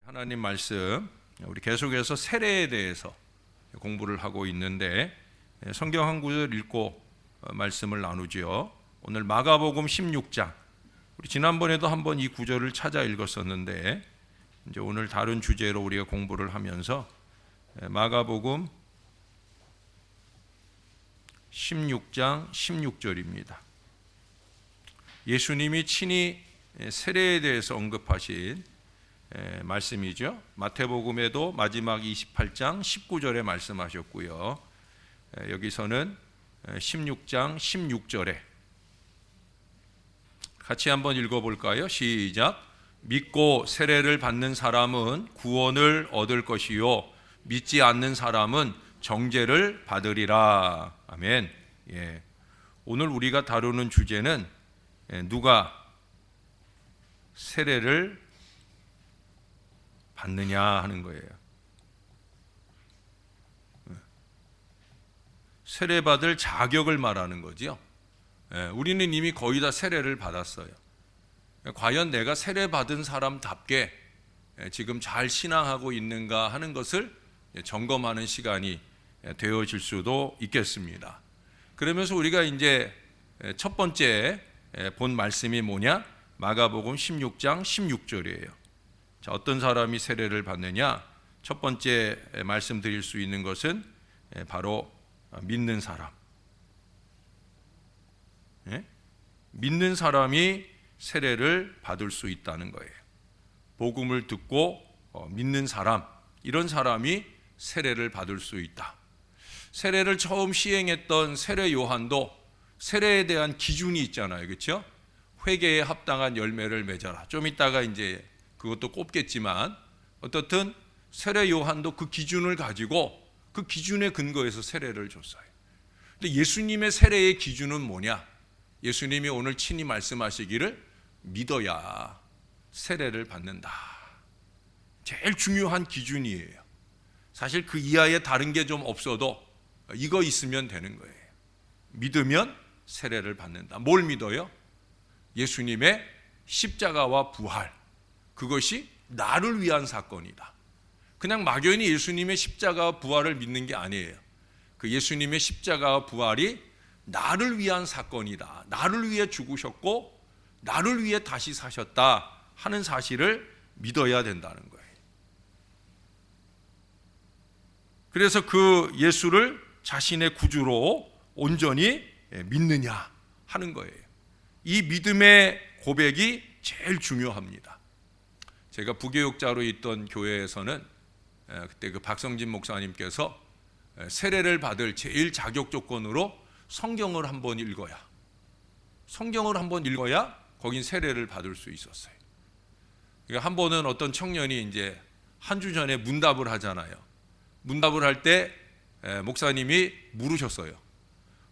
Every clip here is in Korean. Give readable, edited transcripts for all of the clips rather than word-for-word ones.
하나님 말씀, 우리 계속해서 세례에 대해서 공부를 하고 있는데 성경 한 구절 읽고 말씀을 나누죠. 오늘 마가복음 16장, 우리 지난번에도 한번 이 구절을 찾아 읽었었는데 이제 오늘 다른 주제로 우리가 공부를 하면서 마가복음 16장 16절입니다. 예수님이 친히 세례에 대해서 언급하신 말씀이죠. 마태복음에도 마지막 28장 19절에 말씀하셨고요. 여기서는 16장 16절에 같이 한번 읽어볼까요? 시작. 믿고 세례를 받는 사람은 구원을 얻을 것이요 믿지 않는 사람은 정죄를 받으리라. 아멘. 예. 오늘 우리가 다루는 주제는 누가 세례를 받느냐 하는 거예요. 세례받을 자격을 말하는 거죠. 우리는 이미 거의 다 세례를 받았어요. 과연 내가 세례받은 사람답게 지금 잘 신앙하고 있는가 하는 것을 점검하는 시간이 되어질 수도 있겠습니다. 그러면서 우리가 이제 첫 번째 본 말씀이 뭐냐? 마가복음 16장 16절이에요. 자, 어떤 사람이 세례를 받느냐? 첫 번째 말씀드릴 수 있는 것은 바로 믿는 사람. 믿는 사람이 세례를 받을 수 있다는 거예요. 복음을 듣고 믿는 사람, 이런 사람이 세례를 받을 수 있다. 세례를 처음 시행했던 세례 요한도 세례에 대한 기준이 있잖아요. 그렇죠? 회개에 합당한 열매를 맺어라. 좀 이따가 이제 그것도 꼽겠지만 어떻든 세례 요한도 그 기준을 가지고 그 기준에 근거해서 세례를 줬어요. 근데 예수님의 세례의 기준은 뭐냐? 예수님이 오늘 친히 말씀하시기를 믿어야 세례를 받는다. 제일 중요한 기준이에요. 사실 그 이하에 다른 게 좀 없어도 이거 있으면 되는 거예요. 믿으면 세례를 받는다. 뭘 믿어요? 예수님의 십자가와 부활. 그것이 나를 위한 사건이다. 그냥 막연히 예수님의 십자가와 부활을 믿는 게 아니에요. 그 예수님의 십자가와 부활이 나를 위한 사건이다. 나를 위해 죽으셨고 나를 위해 다시 사셨다 하는 사실을 믿어야 된다는 거예요. 그래서 그 예수를 자신의 구주로 온전히 믿느냐 하는 거예요. 이 믿음의 고백이 제일 중요합니다. 제가 부교육자로 있던 교회에서는 그때 그 박성진 목사님께서 세례를 받을 제일 자격 조건으로 성경을 한번 읽어야, 성경을 한번 읽어야 거긴 세례를 받을 수 있었어요. 그러니까 한 번은 어떤 청년이 이제 한 주 전에 문답을 하잖아요. 문답을 할 때 목사님이 물으셨어요.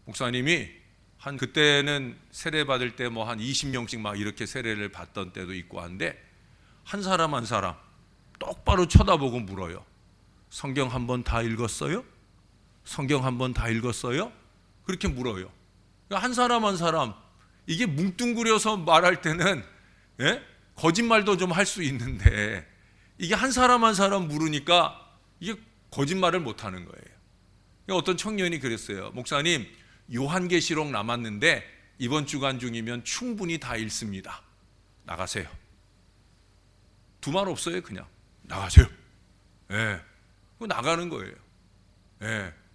목사님이 한 그때는 세례 받을 때 뭐 한 20명씩 막 이렇게 세례를 받던 때도 있고 한데 한 사람 한 사람 똑바로 쳐다보고 물어요. 성경 한 번 다 읽었어요? 성경 한 번 다 읽었어요? 그렇게 물어요. 한 사람 한 사람, 이게 뭉뚱그려서 말할 때는 거짓말도 좀 할 수 있는데 이게 한 사람 한 사람 물으니까 이게 거짓말을 못 하는 거예요. 어떤 청년이 그랬어요. 목사님, 요한계시록 남았는데 이번 주간 중이면 충분히 다 읽습니다. 나가세요. 두 말 없어요. 그냥 나가세요. 나가는 거예요.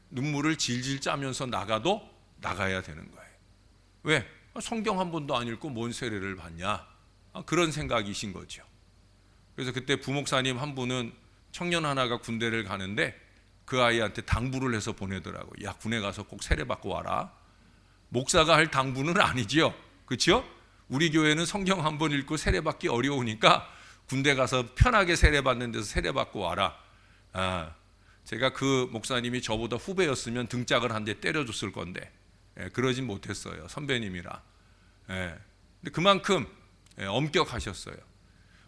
눈물을 질질 짜면서 나가도 나가야 되는 거예요. 왜? 성경 한 번도 안 읽고 뭔 세례를 받냐? 그런 생각이신 거죠. 그래서 그때 부목사님 한 분은 청년 하나가 군대를 가는데 그 아이한테 당부를 해서 보내더라고요. 야, 군에 가서 꼭 세례 받고 와라. 목사가 할 당부는 아니지요. 그렇죠? 우리 교회는 성경 한 번 읽고 세례 받기 어려우니까 군대 가서 편하게 세례 받는 데서 세례 받고 와라. 제가 그 목사님이 저보다 후배였으면 등짝을 한 대 때려줬을 건데 그러진 못했어요. 선배님이라. 근데 그만큼 엄격하셨어요.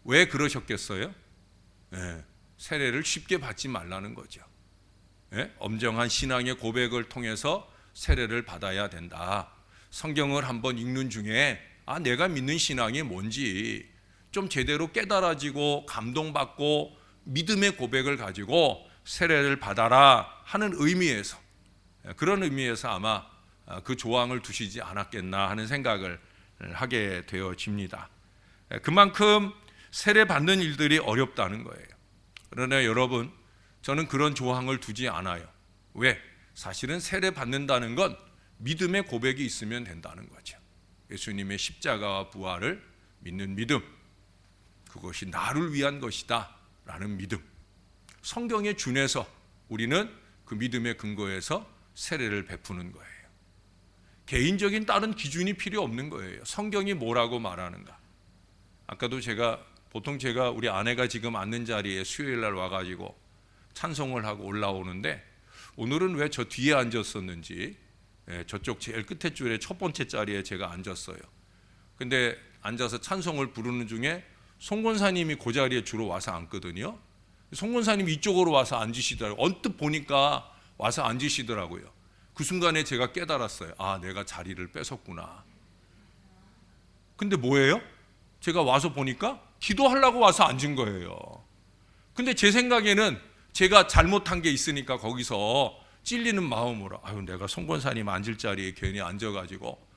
왜 그러셨겠어요? 세례를 쉽게 받지 말라는 거죠. 엄정한 신앙의 고백을 통해서 세례를 받아야 된다. 성경을 한번 읽는 중에 내가 믿는 신앙이 뭔지 좀 제대로 깨달아지고 감동받고 믿음의 고백을 가지고 세례를 받아라 하는 의미에서, 그런 의미에서 아마 그 조항을 두시지 않았겠나 하는 생각을 하게 되어집니다. 그만큼 세례 받는 일들이 어렵다는 거예요. 그러나 여러분, 저는 그런 조항을 두지 않아요. 왜? 사실은 세례 받는다는 건 믿음의 고백이 있으면 된다는 거죠. 예수님의 십자가와 부활을 믿는 믿음, 그것이 나를 위한 것이다 라는 믿음, 성경에 준해서 우리는 그 믿음의 근거에서 세례를 베푸는 거예요. 개인적인 다른 기준이 필요 없는 거예요. 성경이 뭐라고 말하는가. 아까도 보통 제가 우리 아내가 지금 앉는 자리에 수요일 날 와가지고 찬송을 하고 올라오는데, 오늘은 왜 저 뒤에 앉았었는지, 저쪽 제일 끝에 줄에 첫 번째 자리에 제가 앉았어요. 근데 앉아서 찬송을 부르는 중에 송권사님이 그 자리에 주로 와서 앉거든요. 송권사님이 이쪽으로 와서 앉으시더라고요. 언뜻 보니까 와서 앉으시더라고요. 그 순간에 제가 깨달았어요. 아, 내가 자리를 뺏었구나. 근데 뭐예요? 제가 와서 보니까 기도하려고 와서 앉은 거예요. 근데 제 생각에는 제가 잘못한 게 있으니까 거기서 찔리는 마음으로, 아유, 내가 송권사님 앉을 자리에 괜히 앉아가지고,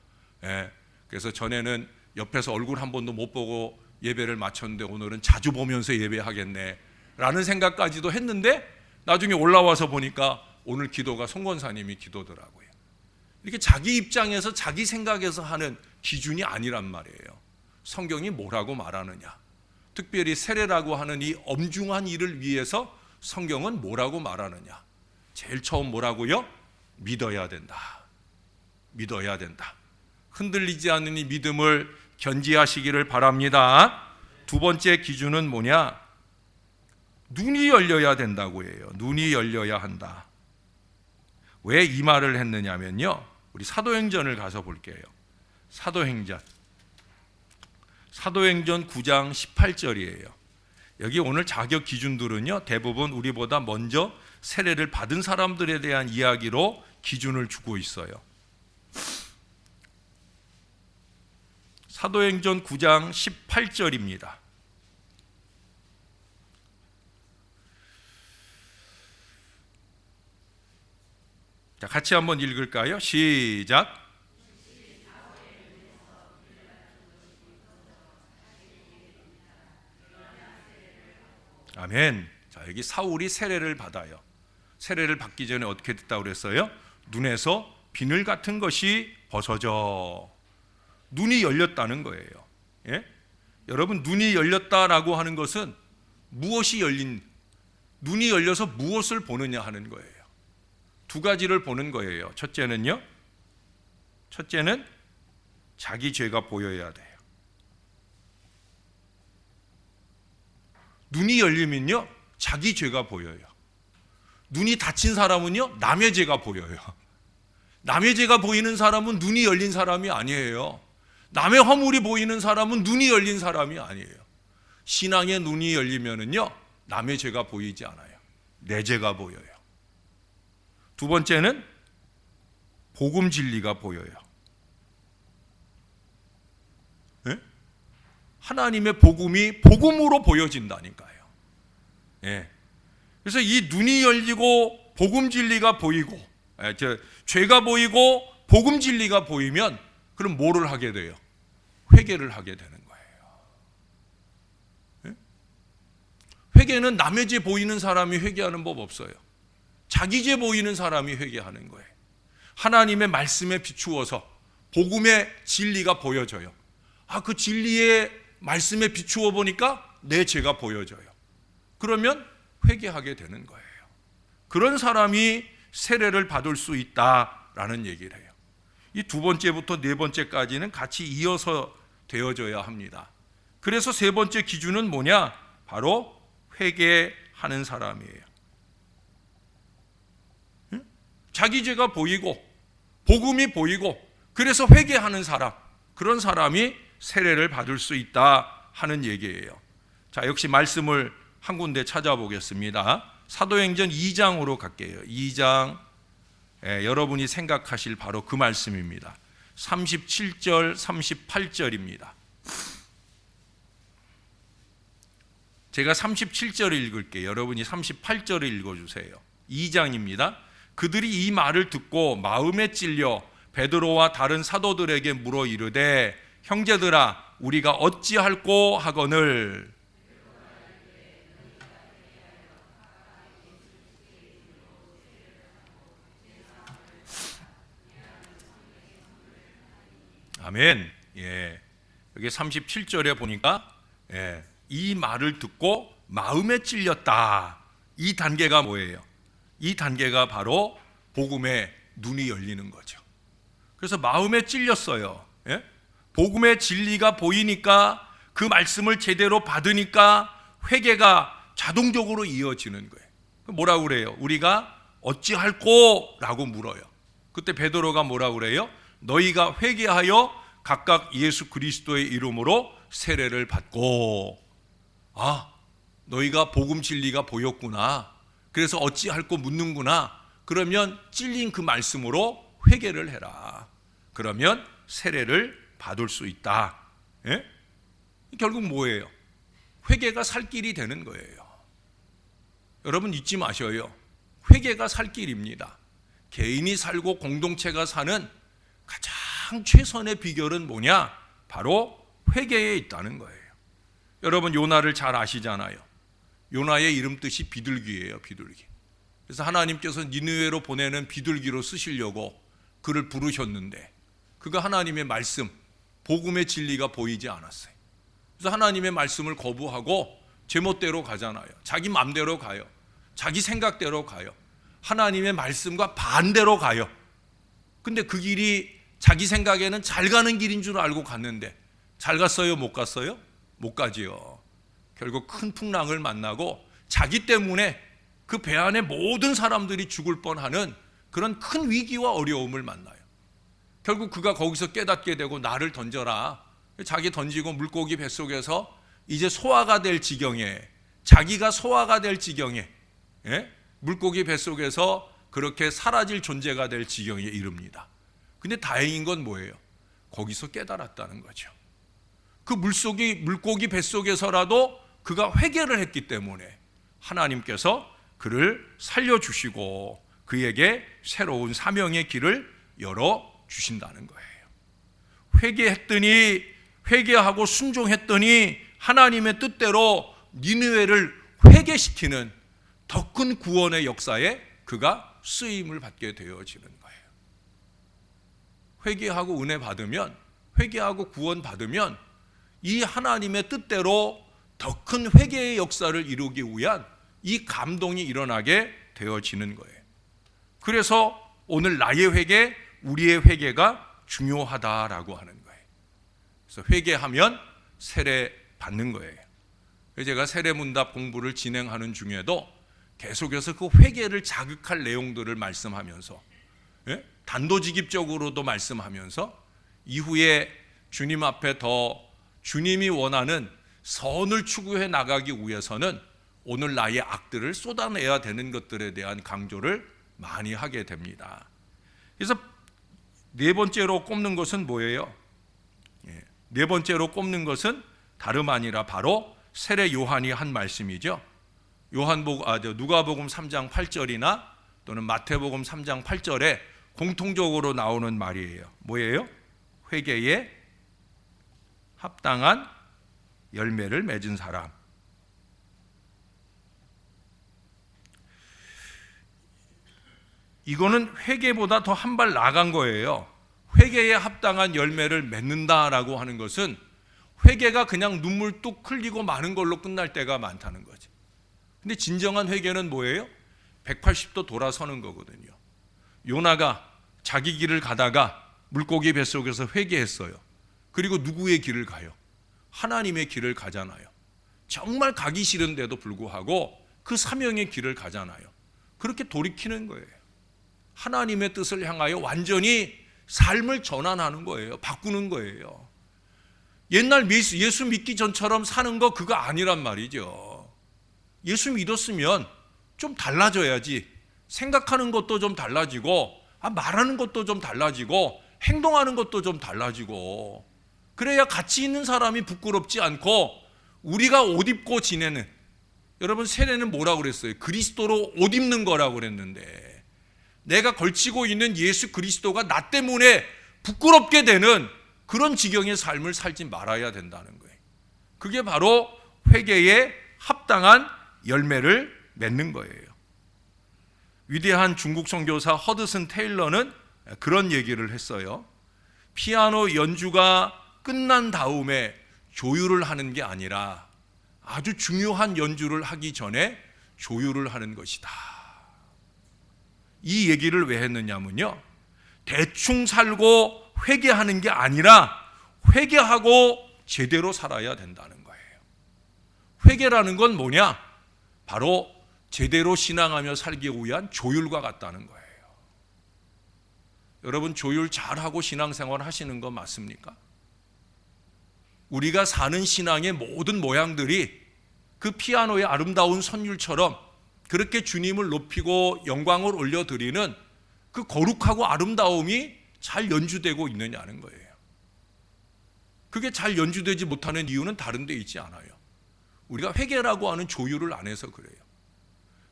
그래서 전에는 옆에서 얼굴 한 번도 못 보고 예배를 마쳤는데 오늘은 자주 보면서 예배하겠네 라는 생각까지도 했는데, 나중에 올라와서 보니까 오늘 기도가 송권사님이 기도더라고요. 이렇게 자기 입장에서 자기 생각에서 하는 기준이 아니란 말이에요. 성경이 뭐라고 말하느냐, 특별히 세례라고 하는 이 엄중한 일을 위해서 성경은 뭐라고 말하느냐. 제일 처음 뭐라고요? 믿어야 된다. 믿어야 된다. 흔들리지 않는 이 믿음을 견지하시기를 바랍니다. 두 번째 기준은 뭐냐? 눈이 열려야 된다고 해요. 눈이 열려야 한다. 왜 이 말을 했느냐면요, 우리 사도행전을 가서 볼게요. 사도행전 9장 18절이에요. 여기 오늘 자격 기준들은요, 대부분 우리보다 먼저 세례를 받은 사람들에 대한 이야기로 기준을 주고 있어요. 사도행전 9장 18절입니다. 자, 같이 한번 읽을까요? 시작. 아멘. 자, 여기 사울이 세례를 받아요. 세례를 받기 전에 어떻게 됐다고 그랬어요? 눈에서 비늘 같은 것이 벗어져. 눈이 열렸다는 거예요. 예? 여러분, 눈이 열렸다라고 하는 것은 무엇이 눈이 열려서 무엇을 보느냐 하는 거예요. 두 가지를 보는 거예요. 첫째는 자기 죄가 보여야 돼요. 눈이 열리면요, 자기 죄가 보여요. 눈이 닫힌 사람은요, 남의 죄가 보여요. 남의 죄가 보이는 사람은 눈이 열린 사람이 아니에요. 남의 허물이 보이는 사람은 눈이 열린 사람이 아니에요. 신앙의 눈이 열리면은요, 남의 죄가 보이지 않아요. 내 죄가 보여요. 두 번째는 복음 진리가 보여요. 네? 하나님의 복음이 복음으로 보여진다니까요. 네. 그래서 이 눈이 열리고 복음 진리가 보이고, 죄가 보이고 복음 진리가 보이면 그럼 뭐를 하게 돼요? 회개를 하게 되는 거예요. 네? 회개는 남의 죄 보이는 사람이 회개하는 법 없어요. 자기 죄 보이는 사람이 회개하는 거예요. 하나님의 말씀에 비추어서 복음의 진리가 보여져요. 그 진리의 말씀에 비추어 보니까 내 죄가 보여져요. 그러면 회개하게 되는 거예요. 그런 사람이 세례를 받을 수 있다라는 얘기를 해요. 이 두 번째부터 네 번째까지는 같이 이어서 되어져야 합니다. 그래서 세 번째 기준은 뭐냐? 바로 회개하는 사람이에요. 자기 죄가 보이고 복음이 보이고 그래서 회개하는 사람, 그런 사람이 세례를 받을 수 있다 하는 얘기예요. 자, 역시 말씀을 한 군데 찾아보겠습니다. 사도행전 2장으로 갈게요. 2장, 여러분이 생각하실 바로 그 말씀입니다. 37절 38절입니다. 제가 37절을 읽을게요. 여러분이 38절을 읽어주세요. 2장입니다. 그들이 이 말을 듣고 마음에 찔려 베드로와 다른 사도들에게 물어 이르되 형제들아 우리가 어찌할꼬 하거늘. 아멘. 예. 여기 37절에 보니까 이 말을 듣고 마음에 찔렸다. 이 단계가 뭐예요? 이 단계가 바로 복음의 눈이 열리는 거죠. 그래서 마음에 찔렸어요. 예? 복음의 진리가 보이니까 그 말씀을 제대로 받으니까 회개가 자동적으로 이어지는 거예요. 뭐라고 그래요? 우리가 어찌할꼬? 라고 물어요. 그때 베드로가 뭐라고 그래요? 너희가 회개하여 각각 예수 그리스도의 이름으로 세례를 받고. 너희가 복음 진리가 보였구나. 그래서 어찌할꼬 묻는구나. 그러면 찔린 그 말씀으로 회개를 해라. 그러면 세례를 받을 수 있다. 예? 결국 뭐예요? 회개가 살 길이 되는 거예요. 여러분 잊지 마셔요. 회개가 살 길입니다. 개인이 살고 공동체가 사는 가장 최선의 비결은 뭐냐? 바로 회개에 있다는 거예요. 여러분 요나를 잘 아시잖아요. 요나의 이름 뜻이 비둘기예요. 비둘기. 그래서 하나님께서 니느웨로 보내는 비둘기로 쓰시려고 그를 부르셨는데 그가 하나님의 말씀, 복음의 진리가 보이지 않았어요. 그래서 하나님의 말씀을 거부하고 제멋대로 가잖아요. 자기 마음대로 가요. 자기 생각대로 가요. 하나님의 말씀과 반대로 가요. 근데 그 길이 자기 생각에는 잘 가는 길인 줄 알고 갔는데 잘 갔어요? 못 갔어요? 못 가지요. 결국 큰 풍랑을 만나고 자기 때문에 그 배 안에 모든 사람들이 죽을 뻔하는 그런 큰 위기와 어려움을 만나요. 결국 그가 거기서 깨닫게 되고 나를 던져라. 자기 던지고 물고기 뱃속에서 이제 소화가 될 지경에, 자기가 소화가 될 지경에, 물고기 뱃속에서 그렇게 사라질 존재가 될 지경에 이릅니다. 근데 다행인 건 뭐예요? 거기서 깨달았다는 거죠. 그 물고기 뱃속에서라도 그가 회개를 했기 때문에 하나님께서 그를 살려주시고 그에게 새로운 사명의 길을 열어주신다는 거예요. 회개하고 순종했더니 하나님의 뜻대로 니느웨를 회개시키는 더 큰 구원의 역사에 그가 쓰임을 받게 되어지는 거예요. 회개하고 은혜 받으면, 회개하고 구원 받으면 이 하나님의 뜻대로 더 큰 회개의 역사를 이루기 위한 이 감동이 일어나게 되어지는 거예요. 그래서 오늘 나의 회개, 우리의 회개가 중요하다라고 하는 거예요. 그래서 회개하면 세례 받는 거예요. 제가 세례문답 공부를 진행하는 중에도 계속해서 그 회개를 자극할 내용들을 말씀하면서 단도직입적으로도 말씀하면서 이후에 주님 앞에 더 주님이 원하는 선을 추구해 나가기 위해서는 오늘 나의 악들을 쏟아내야 되는 것들에 대한 강조를 많이 하게 됩니다. 그래서 네 번째로 꼽는 것은 뭐예요? 네 번째로 꼽는 것은 다름 아니라 바로 세례 요한이 한 말씀이죠. 누가복음 3장 8절이나 또는 마태복음 3장 8절에 공통적으로 나오는 말이에요. 뭐예요? 회개에 합당한 열매를 맺은 사람. 이거는 회개보다 더 한 발 나간 거예요. 회개에 합당한 열매를 맺는다라고 하는 것은 회개가 그냥 눈물 뚝 흘리고 마는 걸로 끝날 때가 많다는 거죠. 근데 진정한 회개는 뭐예요? 180도 돌아서는 거거든요. 요나가 자기 길을 가다가 물고기 뱃속에서 회개했어요. 그리고 누구의 길을 가요? 하나님의 길을 가잖아요. 정말 가기 싫은데도 불구하고 그 사명의 길을 가잖아요. 그렇게 돌이키는 거예요. 하나님의 뜻을 향하여 완전히 삶을 전환하는 거예요. 바꾸는 거예요. 옛날 예수 믿기 전처럼 사는 거 그거 아니란 말이죠. 예수 믿었으면 좀 달라져야지. 생각하는 것도 좀 달라지고 말하는 것도 좀 달라지고 행동하는 것도 좀 달라지고 그래야 같이 있는 사람이 부끄럽지 않고 우리가 옷 입고 지내는 여러분, 세례는 뭐라고 그랬어요? 그리스도로 옷 입는 거라고 그랬는데, 내가 걸치고 있는 예수 그리스도가 나 때문에 부끄럽게 되는 그런 지경의 삶을 살지 말아야 된다는 거예요. 그게 바로 회개에 합당한 열매를 맺는 거예요. 위대한 중국 선교사 허드슨 테일러는 그런 얘기를 했어요. 피아노 연주가 끝난 다음에 조율을 하는 게 아니라 아주 중요한 연주를 하기 전에 조율을 하는 것이다. 이 얘기를 왜 했느냐면요, 대충 살고 회개하는 게 아니라 회개하고 제대로 살아야 된다는 거예요. 회개라는 건 뭐냐? 바로 제대로 신앙하며 살기 위한 조율과 같다는 거예요. 여러분, 조율 잘하고 신앙생활 하시는 거 맞습니까? 우리가 사는 신앙의 모든 모양들이 그 피아노의 아름다운 선율처럼 그렇게 주님을 높이고 영광을 올려드리는 그 거룩하고 아름다움이 잘 연주되고 있느냐는 거예요. 그게 잘 연주되지 못하는 이유는 다른 데 있지 않아요. 우리가 회개라고 하는 조율을 안 해서 그래요.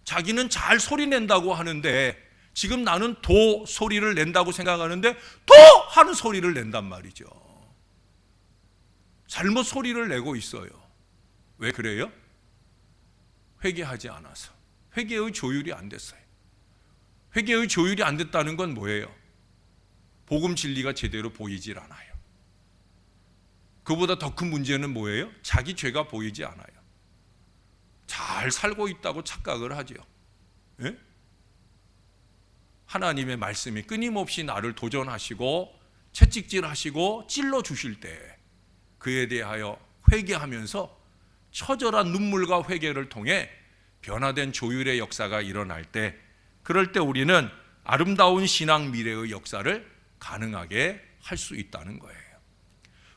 자기는 잘 소리 낸다고 하는데 지금 나는 도 소리를 낸다고 생각하는데 도 하는 소리를 낸단 말이죠. 잘못 소리를 내고 있어요. 왜 그래요? 회개하지 않아서. 회개의 조율이 안 됐어요. 회개의 조율이 안 됐다는 건 뭐예요? 복음 진리가 제대로 보이질 않아요. 그보다 더 큰 문제는 뭐예요? 자기 죄가 보이지 않아요. 잘 살고 있다고 착각을 하죠. 예? 하나님의 말씀이 끊임없이 나를 도전하시고 채찍질하시고 찔러주실 때 그에 대하여 회개하면서 처절한 눈물과 회개를 통해 변화된 조율의 역사가 일어날 때, 그럴 때 우리는 아름다운 신앙 미래의 역사를 가능하게 할 수 있다는 거예요.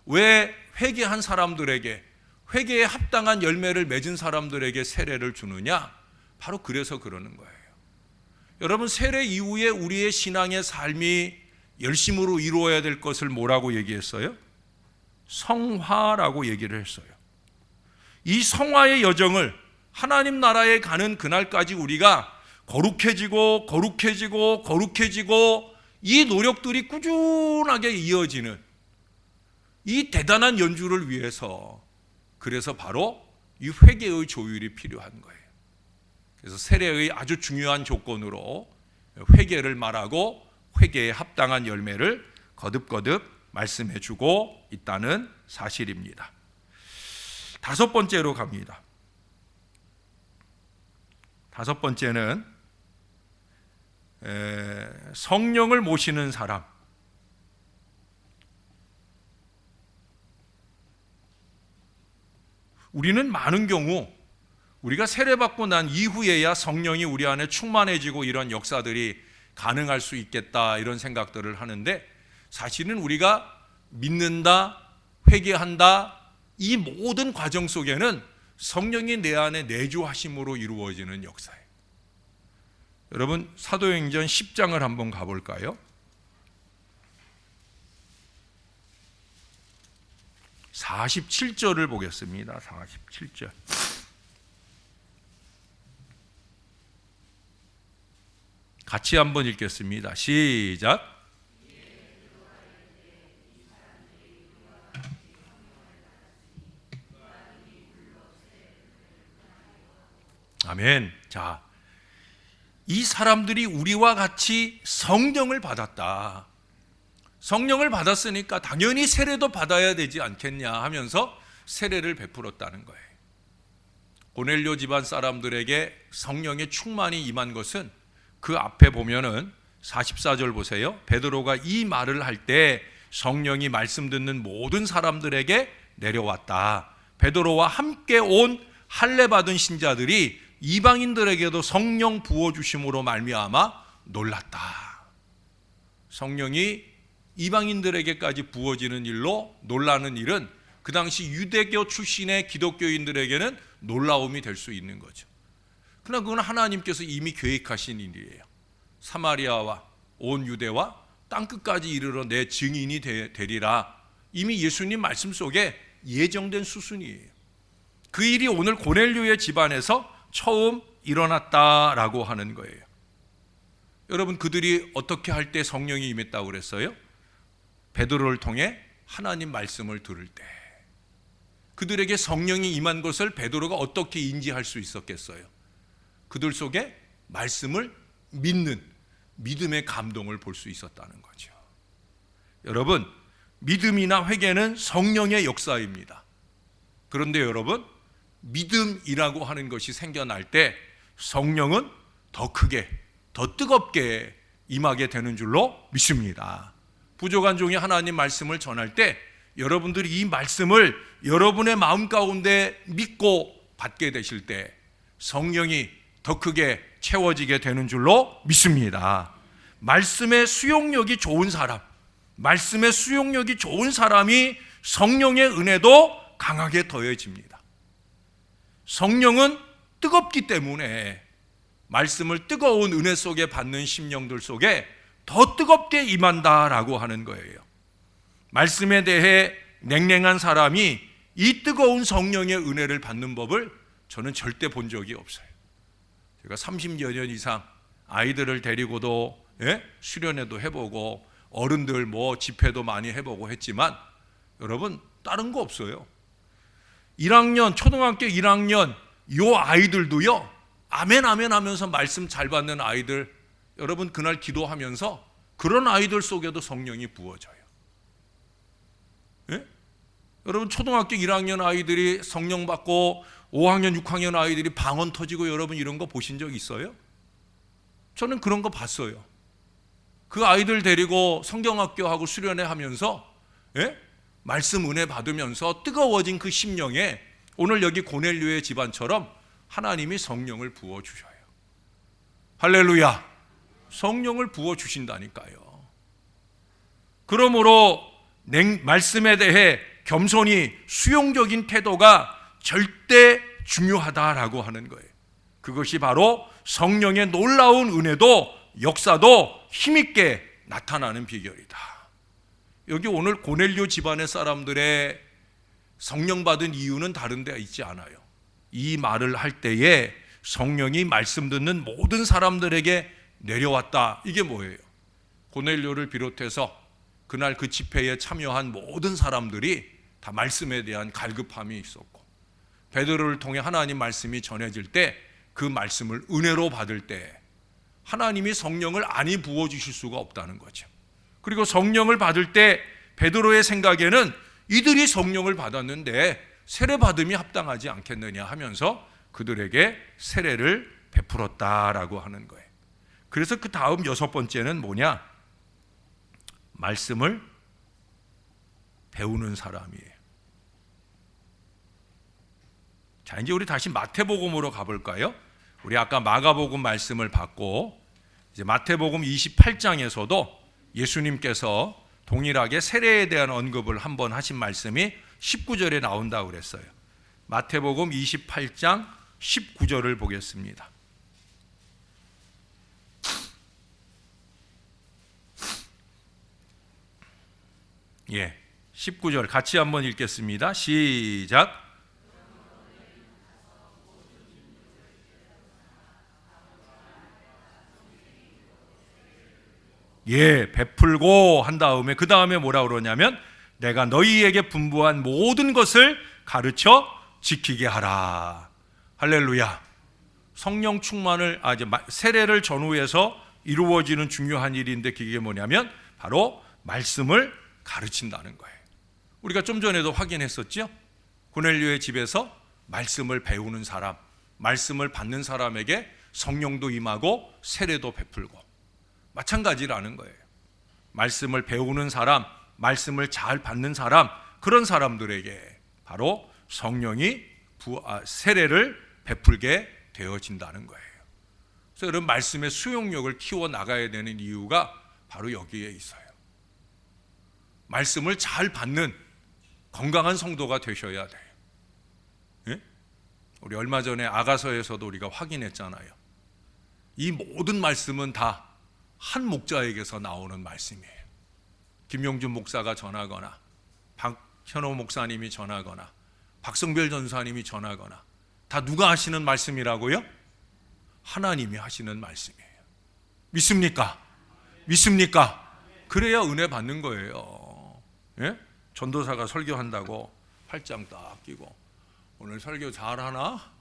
왜 회개한 사람들에게, 회개에 합당한 열매를 맺은 사람들에게 세례를 주느냐? 바로 그래서 그러는 거예요. 여러분, 세례 이후에 우리의 신앙의 삶이 열심으로 이루어야 될 것을 뭐라고 얘기했어요? 성화라고 얘기를 했어요. 이 성화의 여정을, 하나님 나라에 가는 그날까지 우리가 거룩해지고 거룩해지고 거룩해지고 이 노력들이 꾸준하게 이어지는 이 대단한 연주를 위해서, 그래서 바로 이 회개의 조율이 필요한 거예요. 그래서 세례의 아주 중요한 조건으로 회개를 말하고 회개에 합당한 열매를 거듭거듭 말씀해 주고 있다는 사실입니다. 다섯 번째로 갑니다. 다섯 번째는 성령을 모시는 사람. 우리는 많은 경우 우리가 세례받고 난 이후에야 성령이 우리 안에 충만해지고 이런 역사들이 가능할 수 있겠다, 이런 생각들을 하는데, 사실은 우리가 믿는다, 회개한다, 이 모든 과정 속에는 성령이 내 안에 내주하심으로 이루어지는 역사예요. 여러분, 사도행전 10장을 한번 가볼까요? 47절을 보겠습니다. 47절. 같이 한번 읽겠습니다. 시작. 아멘. 자, 이 사람들이 우리와 같이 성령을 받았다. 성령을 받았으니까 당연히 세례도 받아야 되지 않겠냐 하면서 세례를 베풀었다는 거예요. 고넬료 집안 사람들에게 성령의 충만이 임한 것은 그 앞에 보면은 44절 보세요. 베드로가 이 말을 할 때 성령이 말씀 듣는 모든 사람들에게 내려왔다. 베드로와 함께 온 할례 받은 신자들이 이방인들에게도 성령 부어주심으로 말미암아 놀랐다. 성령이 이방인들에게까지 부어지는 일로 놀라는 일은 그 당시 유대교 출신의 기독교인들에게는 놀라움이 될 수 있는 거죠. 그러나 그건 하나님께서 이미 계획하신 일이에요. 사마리아와 온 유대와 땅끝까지 이르러 내 증인이 되리라. 이미 예수님 말씀 속에 예정된 수순이에요. 그 일이 오늘 고넬료의 집안에서 처음 일어났다라고 하는 거예요. 여러분, 그들이 어떻게 할 때 성령이 임했다고 그랬어요? 베드로를 통해 하나님 말씀을 들을 때. 그들에게 성령이 임한 것을 베드로가 어떻게 인지할 수 있었겠어요? 그들 속에 말씀을 믿는 믿음의 감동을 볼 수 있었다는 거죠. 여러분, 믿음이나 회개는 성령의 역사입니다. 그런데 여러분, 믿음이라고 하는 것이 생겨날 때 성령은 더 크게, 더 뜨겁게 임하게 되는 줄로 믿습니다. 부족한 종이 하나님 말씀을 전할 때 여러분들이 이 말씀을 여러분의 마음 가운데 믿고 받게 되실 때 성령이 더 크게 채워지게 되는 줄로 믿습니다. 말씀의 수용력이 좋은 사람, 말씀의 수용력이 좋은 사람이 성령의 은혜도 강하게 더해집니다. 성령은 뜨겁기 때문에 말씀을 뜨거운 은혜 속에 받는 심령들 속에 더 뜨겁게 임한다라고 하는 거예요. 말씀에 대해 냉랭한 사람이 이 뜨거운 성령의 은혜를 받는 법을 저는 절대 본 적이 없어요. 제가 30여 년 이상 아이들을 데리고도 수련회도 해보고 어른들 집회도 많이 해보고 했지만 여러분, 다른 거 없어요. 1학년, 초등학교 1학년 요 아이들도요, 아멘 아멘 하면서 말씀 잘 받는 아이들, 여러분 그날 기도하면서 그런 아이들 속에도 성령이 부어져요. 예? 여러분, 초등학교 1학년 아이들이 성령 받고 5학년, 6학년 아이들이 방언 터지고 여러분 이런 거 보신 적 있어요? 저는 그런 거 봤어요. 그 아이들 데리고 성경학교하고 수련회 하면서 말씀 은혜 받으면서 뜨거워진 그 심령에 오늘 여기 고넬료의 집안처럼 하나님이 성령을 부어주셔요. 할렐루야. 성령을 부어주신다니까요. 그러므로 말씀에 대해 겸손히 수용적인 태도가 절대 중요하다라고 하는 거예요. 그것이 바로 성령의 놀라운 은혜도 역사도 힘있게 나타나는 비결이다. 여기 오늘 고넬료 집안의 사람들의 성령 받은 이유는 다른 데 있지 않아요. 이 말을 할 때에 성령이 말씀 듣는 모든 사람들에게 내려왔다. 이게 뭐예요? 고넬료를 비롯해서 그날 그 집회에 참여한 모든 사람들이 다 말씀에 대한 갈급함이 있었고, 베드로를 통해 하나님 말씀이 전해질 때 그 말씀을 은혜로 받을 때 하나님이 성령을 안이 부어주실 수가 없다는 거죠. 그리고 성령을 받을 때 베드로의 생각에는 이들이 성령을 받았는데 세례받음이 합당하지 않겠느냐 하면서 그들에게 세례를 베풀었다라고 하는 거예요. 그래서 그 다음 6번째는 뭐냐? 말씀을 배우는 사람이에요. 자, 이제 우리 다시 마태복음으로 가볼까요? 우리 아까 마가복음 말씀을 받고 이제 마태복음 28장에서도 예수님께서 동일하게 세례에 대한 언급을 한번 하신 말씀이 19절에 나온다고 그랬어요. 마태복음 28장 19절을 보겠습니다. 예, 19절 같이 한번 읽겠습니다. 시작. 예, 베풀고 한 다음에 그 다음에 뭐라 그러냐면 내가 너희에게 분부한 모든 것을 가르쳐 지키게 하라. 할렐루야. 성령 충만을 이제 세례를 전후해서 이루어지는 중요한 일인데 그게 뭐냐면 바로 말씀을 가르친다는 거예요. 우리가 좀 전에도 확인했었죠. 고넬료의 집에서 말씀을 배우는 사람, 말씀을 받는 사람에게 성령도 임하고 세례도 베풀고 마찬가지라는 거예요. 말씀을 배우는 사람, 말씀을 잘 받는 사람, 그런 사람들에게 바로 성령이 세례를 베풀게 되어진다는 거예요. 그래서 이런 말씀의 수용력을 키워 나가야 되는 이유가 바로 여기에 있어요. 말씀을 잘 받는 건강한 성도가 되셔야 돼요. 예? 우리 얼마 전에 아가서에서도 우리가 확인했잖아요. 이 모든 말씀은 다 한 목자에게서 나오는 말씀이에요. 김용준 목사가 전하거나 박현호 목사님이 전하거나 박성별 전사님이 전하거나 다 누가 하시는 말씀이라고요? 하나님이 하시는 말씀이에요. 믿습니까? 믿습니까? 그래야 은혜 받는 거예요. 예? 전도사가 설교한다고 팔짱 딱 끼고 오늘 설교 잘하나?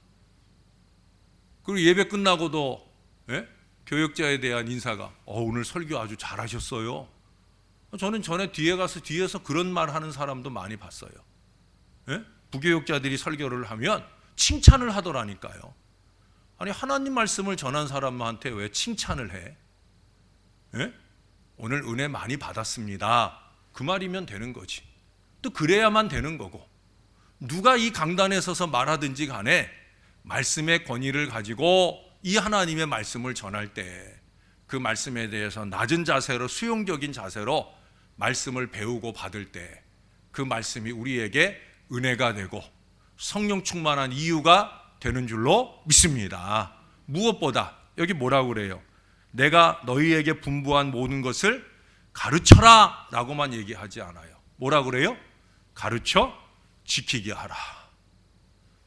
그리고 예배 끝나고도 교역자에 대한 인사가 오늘 설교 아주 잘하셨어요. 저는 전에 뒤에서 그런 말 하는 사람도 많이 봤어요. 부교역자들이 설교를 하면 칭찬을 하더라니까요. 아니 하나님 말씀을 전한 사람한테 왜 칭찬을 해? 오늘 은혜 많이 받았습니다. 그 말이면 되는 거지. 또 그래야만 되는 거고, 누가 이 강단에 서서 말하든지 간에 말씀의 권위를 가지고 이 하나님의 말씀을 전할 때 그 말씀에 대해서 낮은 자세로, 수용적인 자세로 말씀을 배우고 받을 때 그 말씀이 우리에게 은혜가 되고 성령 충만한 이유가 되는 줄로 믿습니다. 무엇보다 여기 뭐라고 그래요? 내가 너희에게 분부한 모든 것을 가르쳐라 라고만 얘기하지 않아요. 뭐라고 그래요? 가르쳐 지키게 하라.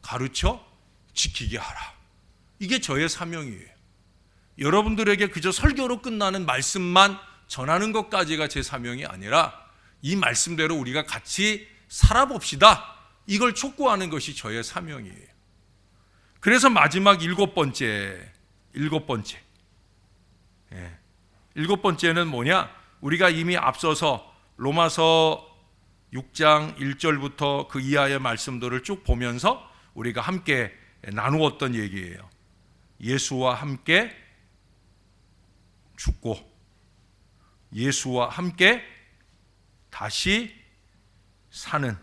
가르쳐 지키게 하라. 이게 저의 사명이에요. 여러분들에게 그저 설교로 끝나는 말씀만 전하는 것까지가 제 사명이 아니라 이 말씀대로 우리가 같이 살아봅시다. 이걸 촉구하는 것이 저의 사명이에요. 그래서 마지막 일곱 번째는 뭐냐? 우리가 이미 앞서서 로마서 6장 1절부터 그 이하의 말씀들을 쭉 보면서 우리가 함께 나누었던 얘기예요. 예수와 함께 죽고 예수와 함께 다시 사는,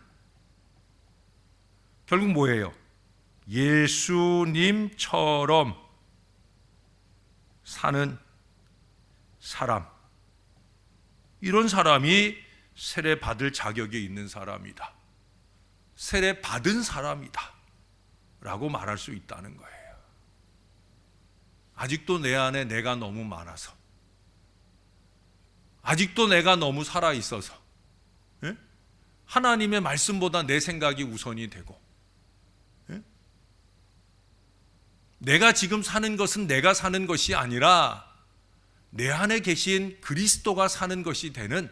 결국 뭐예요? 예수님처럼 사는 사람, 이런 사람이 세례 받을 자격이 있는 사람이다, 세례 받은 사람이다 라고 말할 수 있다는 거예요. 아직도 내 안에 내가 너무 많아서, 아직도 내가 너무 살아있어서 하나님의 말씀보다 내 생각이 우선이 되고, 내가 지금 사는 것은 내가 사는 것이 아니라 내 안에 계신 그리스도가 사는 것이 되는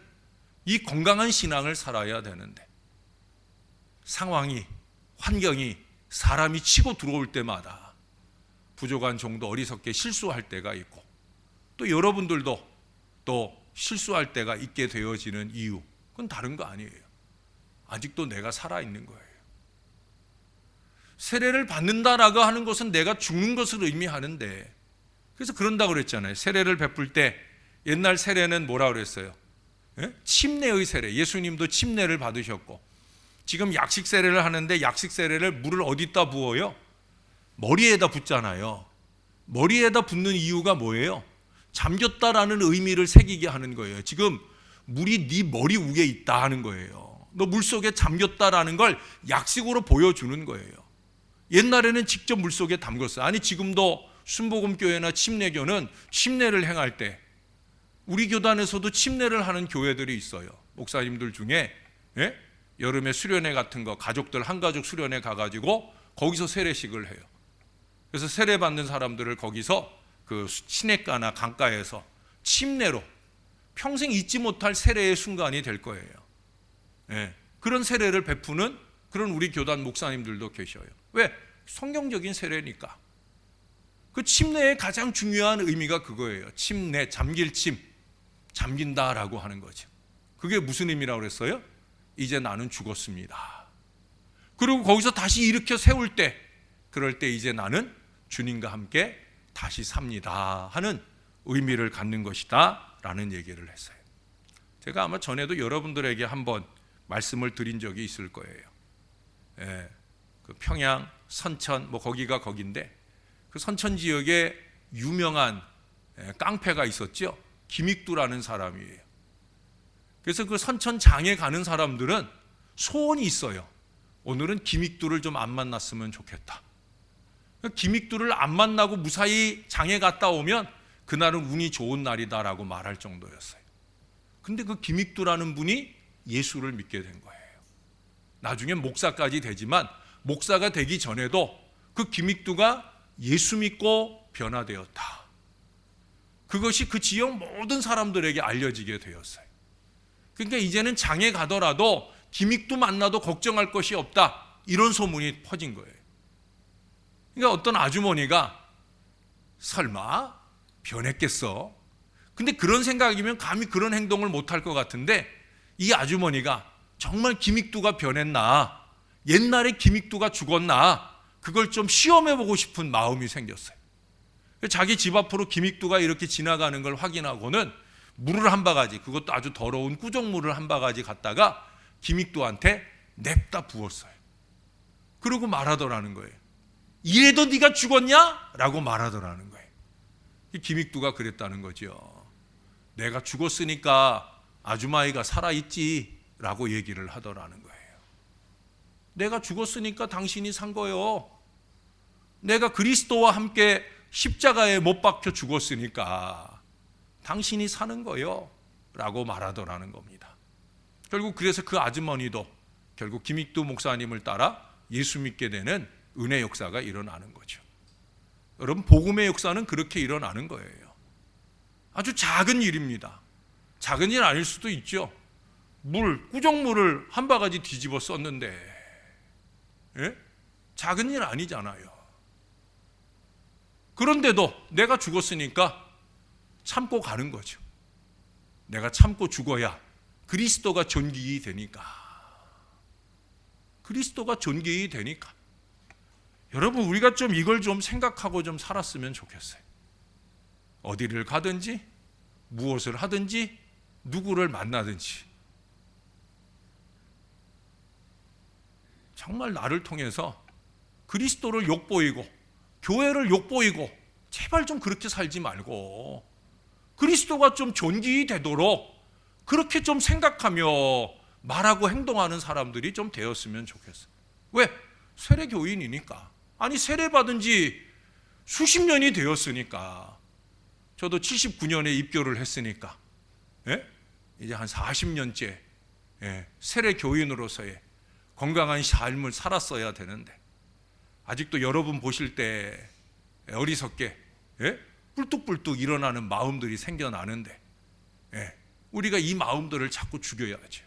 이 건강한 신앙을 살아야 되는데, 상황이, 환경이, 사람이 치고 들어올 때마다 부족한 정도 어리석게 실수할 때가 있고, 또 여러분들도 또 실수할 때가 있게 되어지는 이유, 그건 다른 거 아니에요. 아직도 내가 살아있는 거예요. 세례를 받는다라고 하는 것은 내가 죽는 것을 의미하는데, 그래서 그런다고 그랬잖아요. 세례를 베풀 때 옛날 세례는 뭐라 그랬어요? 침례의 세례. 예수님도 침례를 받으셨고, 지금 약식 세례를 하는데 약식 세례를 물을 어디다 부어요? 머리에다 붓잖아요. 머리에다 붓는 이유가 뭐예요? 잠겼다라는 의미를 새기게 하는 거예요. 지금 물이 네 머리 위에 있다 하는 거예요. 너 물속에 잠겼다라는 걸 약식으로 보여주는 거예요. 옛날에는 직접 물속에 담궜어요. 아니 지금도 순복음교회나 침례교는 침례를 행할 때 우리 교단에서도 침례를 하는 교회들이 있어요. 목사님들 중에 여름에 수련회 같은 거, 가족들 한가족 수련회 가가지고 거기서 세례식을 해요. 그래서 세례 받는 사람들을 거기서 그 시냇가나 강가에서 침례로 평생 잊지 못할 세례의 순간이 될 거예요. 그런 세례를 베푸는 그런 우리 교단 목사님들도 계셔요. 왜? 성경적인 세례니까. 그 침례의 가장 중요한 의미가 그거예요. 침례, 잠길 침, 잠긴다라고 하는 거죠. 그게 무슨 의미라고 그랬어요? 이제 나는 죽었습니다. 그리고 거기서 다시 일으켜 세울 때, 그럴 때 이제 나는 주님과 함께 다시 삽니다 하는 의미를 갖는 것이다 라는 얘기를 했어요. 제가 아마 전에도 여러분들에게 한번 말씀을 드린 적이 있을 거예요. 그 평양, 선천, 뭐 거기가 거긴데, 그 선천 지역에 유명한 깡패가 있었죠. 김익두라는 사람이에요. 그래서 그 선천장에 가는 사람들은 소원이 있어요. 오늘은 김익두를 좀 안 만났으면 좋겠다. 김익두를 안 만나고 무사히 장에 갔다 오면 그날은 운이 좋은 날이다라고 말할 정도였어요. 근데 그 김익두라는 분이 예수를 믿게 된 거예요. 나중에 목사까지 되지만 목사가 되기 전에도 그 기믹두가 예수 믿고 변화되었다. 그것이 그 지역 모든 사람들에게 알려지게 되었어요. 그러니까 이제는 장에 가더라도 기믹두 만나도 걱정할 것이 없다, 이런 소문이 퍼진 거예요. 그러니까 어떤 아주머니가 설마 변했겠어? 근데 그런 생각이면 감히 그런 행동을 못할 것 같은데, 이 아주머니가 정말 기믹두가 변했나, 옛날에 기믹두가 죽었나, 그걸 좀 시험해보고 싶은 마음이 생겼어요. 자기 집 앞으로 기믹두가 이렇게 지나가는 걸 확인하고는 물을 한 바가지, 그것도 아주 더러운 꾸정물을 한 바가지 갖다가 기믹두한테 냅다 부었어요. 그러고 말하더라는 거예요. 이래도 네가 죽었냐? 라고 말하더라는 거예요. 기믹두가 그랬다는 거죠. 내가 죽었으니까 아주마이가 살아있지 라고 얘기를 하더라는 거예요. 내가 죽었으니까 당신이 산 거예요. 내가 그리스도와 함께 십자가에 못 박혀 죽었으니까 당신이 사는 거예요 라고 말하더라는 겁니다. 결국 그래서 그 아주머니도 결국 김익두 목사님을 따라 예수 믿게 되는 은혜 역사가 일어나는 거죠. 여러분, 복음의 역사는 그렇게 일어나는 거예요. 아주 작은 일입니다. 작은 일 아닐 수도 있죠. 꾸정물을 한 바가지 뒤집어 썼는데, 예? 작은 일 아니잖아요. 그런데도 내가 죽었으니까 참고 가는 거죠. 내가 참고 죽어야 그리스도가 존귀히 되니까. 그리스도가 존귀히 되니까. 여러분, 우리가 좀 이걸 좀 생각하고 좀 살았으면 좋겠어요. 어디를 가든지, 무엇을 하든지, 누구를 만나든지, 정말 나를 통해서 그리스도를 욕보이고 교회를 욕보이고, 제발 좀 그렇게 살지 말고 그리스도가 좀 존귀히 되도록 그렇게 좀 생각하며 말하고 행동하는 사람들이 좀 되었으면 좋겠어요. 왜? 세례교인이니까. 아니, 세례받은 지 수십 년이 되었으니까. 저도 79년에 입교를 했으니까, 예? 이제 한 40년째 세례교인으로서의 건강한 삶을 살았어야 되는데, 아직도 여러분 보실 때 어리석게 뿔뚝뿔뚝 일어나는 마음들이 생겨나는데, 우리가 이 마음들을 자꾸 죽여야죠.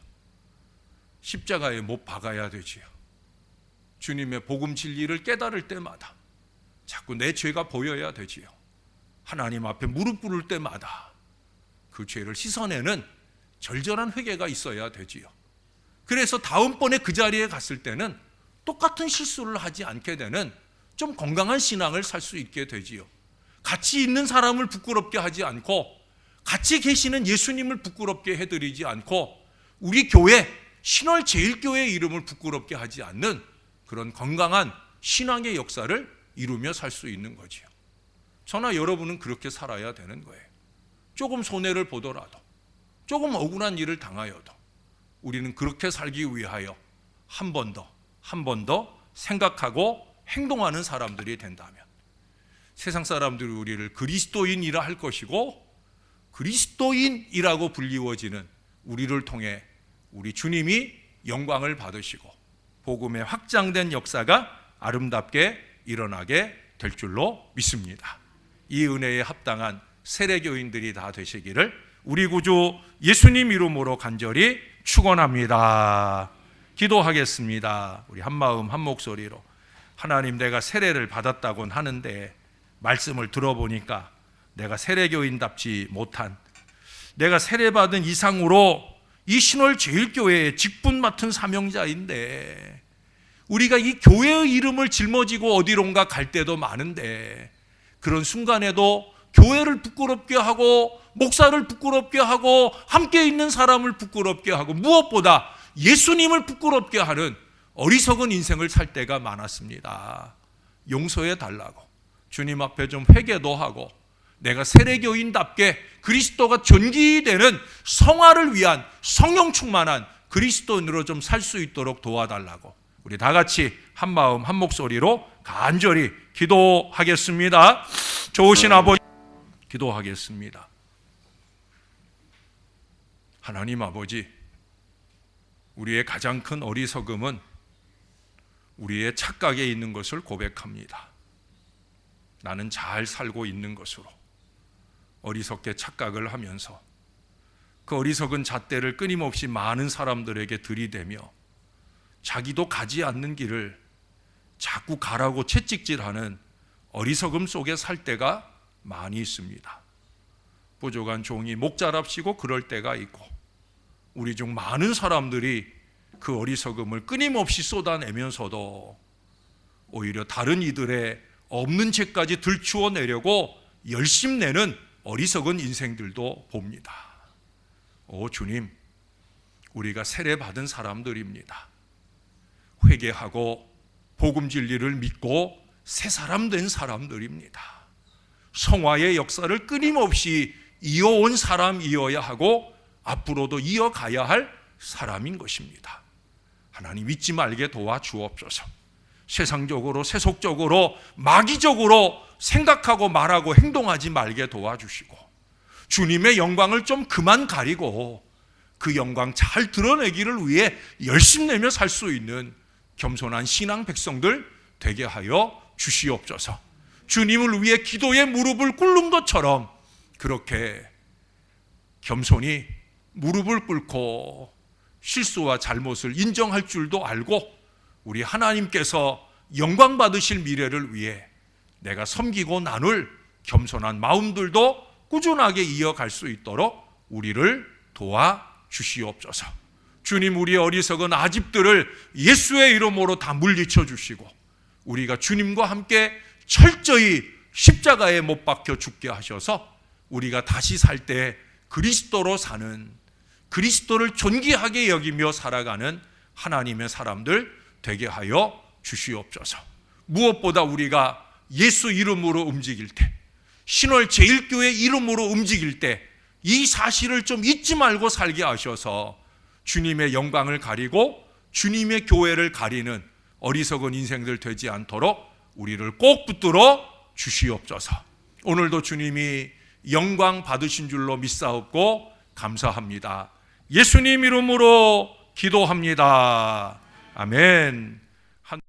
십자가에 못 박아야 되지요. 주님의 복음 진리를 깨달을 때마다 자꾸 내 죄가 보여야 되지요. 하나님 앞에 무릎 꿇을 때마다 그 죄를 씻어내는 절절한 회개가 있어야 되지요. 그래서 다음번에 그 자리에 갔을 때는 똑같은 실수를 하지 않게 되는 좀 건강한 신앙을 살 수 있게 되지요. 같이 있는 사람을 부끄럽게 하지 않고, 같이 계시는 예수님을 부끄럽게 해드리지 않고, 우리 교회 신월제일교회의 이름을 부끄럽게 하지 않는 그런 건강한 신앙의 역사를 이루며 살 수 있는 거지요. 저나 여러분은 그렇게 살아야 되는 거예요. 조금 손해를 보더라도, 조금 억울한 일을 당하여도 우리는 그렇게 살기 위하여 한 번 더 생각하고 행동하는 사람들이 된다면, 세상 사람들이 우리를 그리스도인이라 할 것이고, 그리스도인이라고 불리워지는 우리를 통해 우리 주님이 영광을 받으시고 복음의 확장된 역사가 아름답게 일어나게 될 줄로 믿습니다. 이 은혜에 합당한 세례교인들이 다 되시기를 우리 구주 예수님 이름으로 간절히 축원합니다. 기도하겠습니다. 우리 한 마음 한 목소리로. 하나님, 내가 세례를 받았다곤 하는데 말씀을 들어보니까 내가 세례교인답지 못한, 내가 세례받은 이상으로 이 신월제일교회의 직분 맡은 사명자인데, 우리가 이 교회의 이름을 짊어지고 어디론가 갈 때도 많은데, 그런 순간에도 교회를 부끄럽게 하고 목사를 부끄럽게 하고 함께 있는 사람을 부끄럽게 하고 무엇보다 예수님을 부끄럽게 하는 어리석은 인생을 살 때가 많았습니다. 용서해 달라고 주님 앞에 좀 회개도 하고, 내가 세례교인답게 그리스도가 존귀히 되는 성화를 위한 성령 충만한 그리스도인으로 좀 살 수 있도록 도와달라고 우리 다 같이 한 마음 한 목소리로 간절히 기도하겠습니다. 좋으신 아버지, 기도하겠습니다. 하나님 아버지, 우리의 가장 큰 어리석음은 우리의 착각에 있는 것을 고백합니다. 나는 잘 살고 있는 것으로 어리석게 착각을 하면서 그 어리석은 잣대를 끊임없이 많은 사람들에게 들이대며 자기도 가지 않는 길을 자꾸 가라고 채찍질하는 어리석음 속에 살 때가 많이 있습니다. 부족한 종이 목자랍시고 그럴 때가 있고, 우리 중 많은 사람들이 그 어리석음을 끊임없이 쏟아내면서도 오히려 다른 이들의 없는 죄까지 들추어내려고 열심내는 어리석은 인생들도 봅니다. 오 주님, 우리가 세례받은 사람들입니다. 회개하고 복음 진리를 믿고 새 사람 된 사람들입니다. 성화의 역사를 끊임없이 이어온 사람이어야 하고 앞으로도 이어가야 할 사람인 것입니다. 하나님 잊지 말게 도와주옵소서. 세상적으로 세속적으로 마귀적으로 생각하고 말하고 행동하지 말게 도와주시고, 주님의 영광을 좀 그만 가리고 그 영광 잘 드러내기를 위해 열심내며 살 수 있는 겸손한 신앙 백성들 되게 하여 주시옵소서. 주님을 위해 기도의 무릎을 꿇는 것처럼 그렇게 겸손히 무릎을 꿇고 실수와 잘못을 인정할 줄도 알고, 우리 하나님께서 영광 받으실 미래를 위해 내가 섬기고 나눌 겸손한 마음들도 꾸준하게 이어갈 수 있도록 우리를 도와주시옵소서. 주님, 우리의 어리석은 아집들을 예수의 이름으로 다 물리쳐 주시고, 우리가 주님과 함께 철저히 십자가에 못 박혀 죽게 하셔서 우리가 다시 살 때 그리스도로 사는, 그리스도를 존귀하게 여기며 살아가는 하나님의 사람들 되게 하여 주시옵소서. 무엇보다 우리가 예수 이름으로 움직일 때, 신월 제일교회 이름으로 움직일 때 이 사실을 좀 잊지 말고 살게 하셔서 주님의 영광을 가리고 주님의 교회를 가리는 어리석은 인생들 되지 않도록 우리를 꼭 붙들어 주시옵소서. 오늘도 주님이 영광 받으신 줄로 믿사옵고 감사합니다. 예수님 이름으로 기도합니다. 아멘.